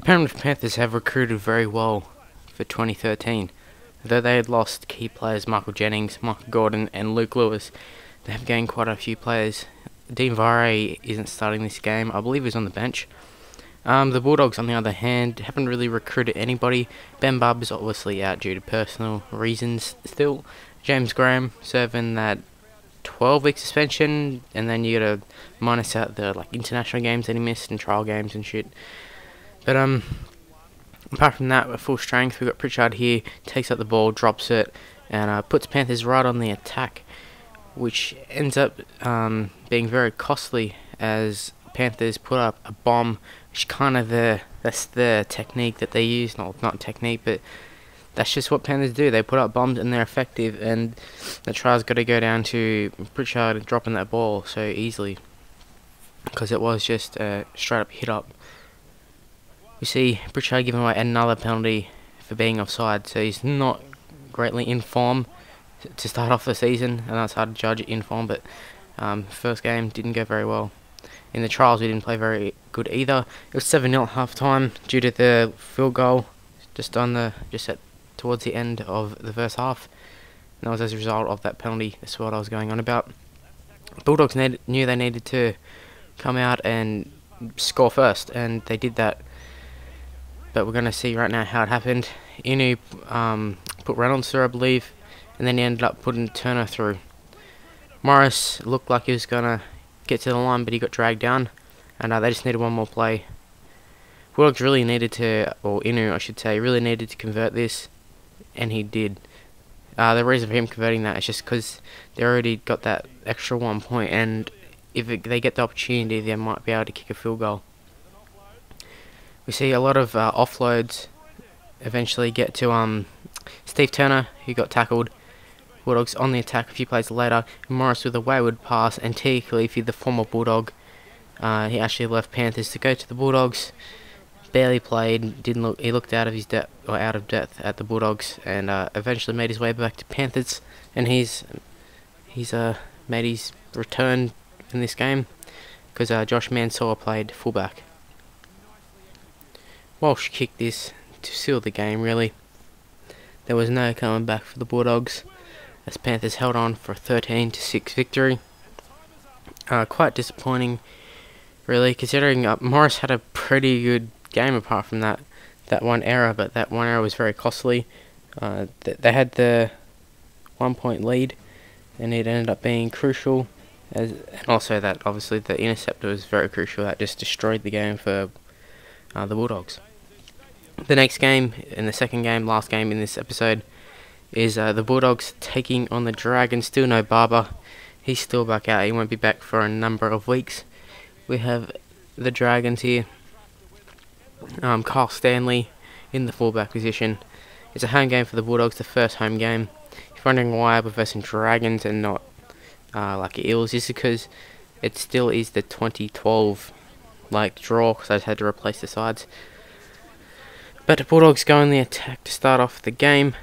Penrith Panthers have recruited very well for 2013. Though they had lost key players Michael Jennings, Michael Gordon and Luke Lewis, they have gained quite a few players. Dean Vare isn't starting this game. I believe he's on the bench. The Bulldogs, on the other hand, haven't really recruited anybody. Ben Barb is obviously out due to personal reasons still. James Graham serving that 12-week suspension, and then you gotta minus out the international games that he missed and trial games and shit. But apart from that, we're full strength. We've got Pritchard here, takes out the ball, drops it, and puts Panthers right on the attack, which ends up being very costly as Panthers put up a bomb, which that's the technique that they use. Not technique, but that's just what Panthers do. They put up bombs and they're effective, and the trial's got to go down to Pritchard dropping that ball so easily, because it was just a straight up hit up. We see Pritchard giving away another penalty for being offside, so he's not greatly in form to start off the season, and that's hard to judge in form, but first game didn't go very well. In the trials we didn't play very good either. It was 7-0 at half time due to the field goal towards the end of the first half. And that was as a result of that penalty. That's what I was going on about. Bulldogs knew they needed to come out and score first, and they did that. But we're going to see right now how it happened. Inu put Reynolds through, I believe, and then he ended up putting Turner through. Morris looked like he was going to get to the line, but he got dragged down, and they just needed one more play. Bulldogs really needed to, or Inu I should say, really needed to convert this, and he did. The reason for him converting that is just because they already got that extra 1 point, and if they get the opportunity, they might be able to kick a field goal. We see a lot of offloads eventually get to Steve Turner, who got tackled. Bulldogs on the attack a few plays later. Morris with a wayward pass, and T. Khalifi, the former Bulldog, he actually left Panthers to go to the Bulldogs. Barely played, he looked out of his depth at the Bulldogs, and eventually made his way back to Panthers. And he's made his return in this game because Josh Mansour played fullback. Walsh kicked this to seal the game. Really, there was no coming back for the Bulldogs, as Panthers held on for a 13-6 victory. Quite disappointing, really, considering Morris had a pretty good game apart from that one error, but that one error was very costly. They had the 1 point lead, and it ended up being crucial, and also that obviously the interceptor was very crucial. That just destroyed the game for the Bulldogs. The next game, and the second game, last game in this episode, is the Bulldogs taking on the Dragons. Still no Barber. He's still back out. He won't be back for a number of weeks. We have the Dragons here. Kyle Stanley in the fullback position. It's a home game for the Bulldogs, the first home game. If you're wondering why we're versing Dragons and not like Eels, is because it still is the 2012 draw, because I just had to replace the sides. But the Bulldogs go on the attack to start off the game.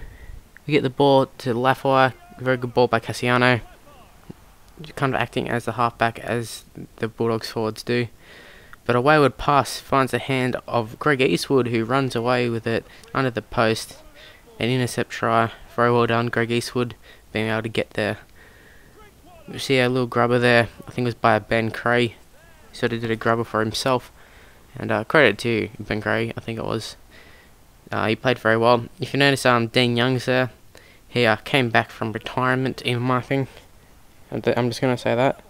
We get the ball to Lafayette, very good ball by Cassiano, kind of acting as the halfback as the Bulldogs forwards do. But a wayward pass finds the hand of Greg Eastwood, who runs away with it under the post. An intercept try. Very well done, Greg Eastwood, being able to get there. We see a little grubber there. I think it was by Ben Cray. He sort of did a grubber for himself. And credit to Ben Cray, I think it was. He played very well. If you notice, Dean Young's there. He came back from retirement in marking. I'm just going to say that.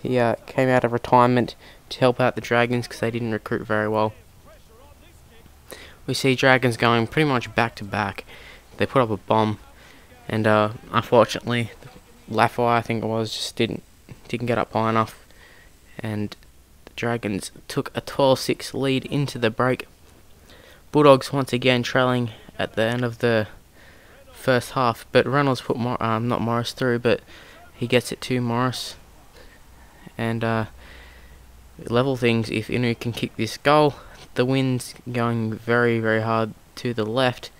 He came out of retirement to help out the Dragons because they didn't recruit very well. We see Dragons going pretty much back to back. They put up a bomb, and unfortunately, Lafayette, I think it was, just didn't get up high enough, and the Dragons took a 12-6 lead into the break. Bulldogs once again trailing at the end of the first half, but Reynolds put not Morris through, but he gets it to Morris, and level things if Inu can kick this goal. The wind's going very, very hard to the left,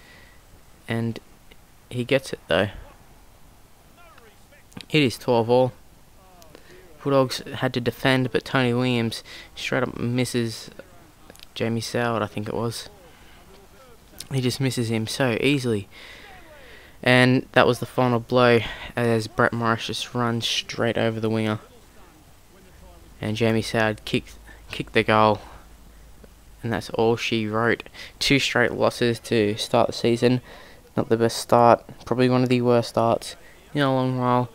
and he gets it though. It is 12-all. Bulldogs had to defend, but Tony Williams straight up misses Jamie Soward, I think it was. He just misses him so easily. And that was the final blow as Brett Morris just runs straight over the winger. And Jamie Soward kicked the goal. And that's all she wrote. 2 straight losses to start the season. Not the best start. Probably one of the worst starts in a long while.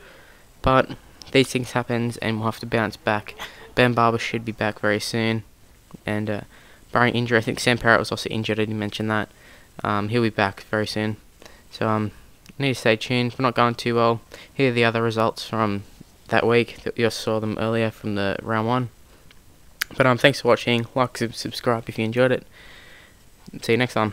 But these things happen and we'll have to bounce back. Ben Barber should be back very soon. And barring injury, I think Sam Parrott was also injured. I didn't mention that. He'll be back very soon. So need to stay tuned. We're not going too well. Here are the other results from that week. You saw them earlier from the round 1. But thanks for watching. Like, subscribe if you enjoyed it. See you next time.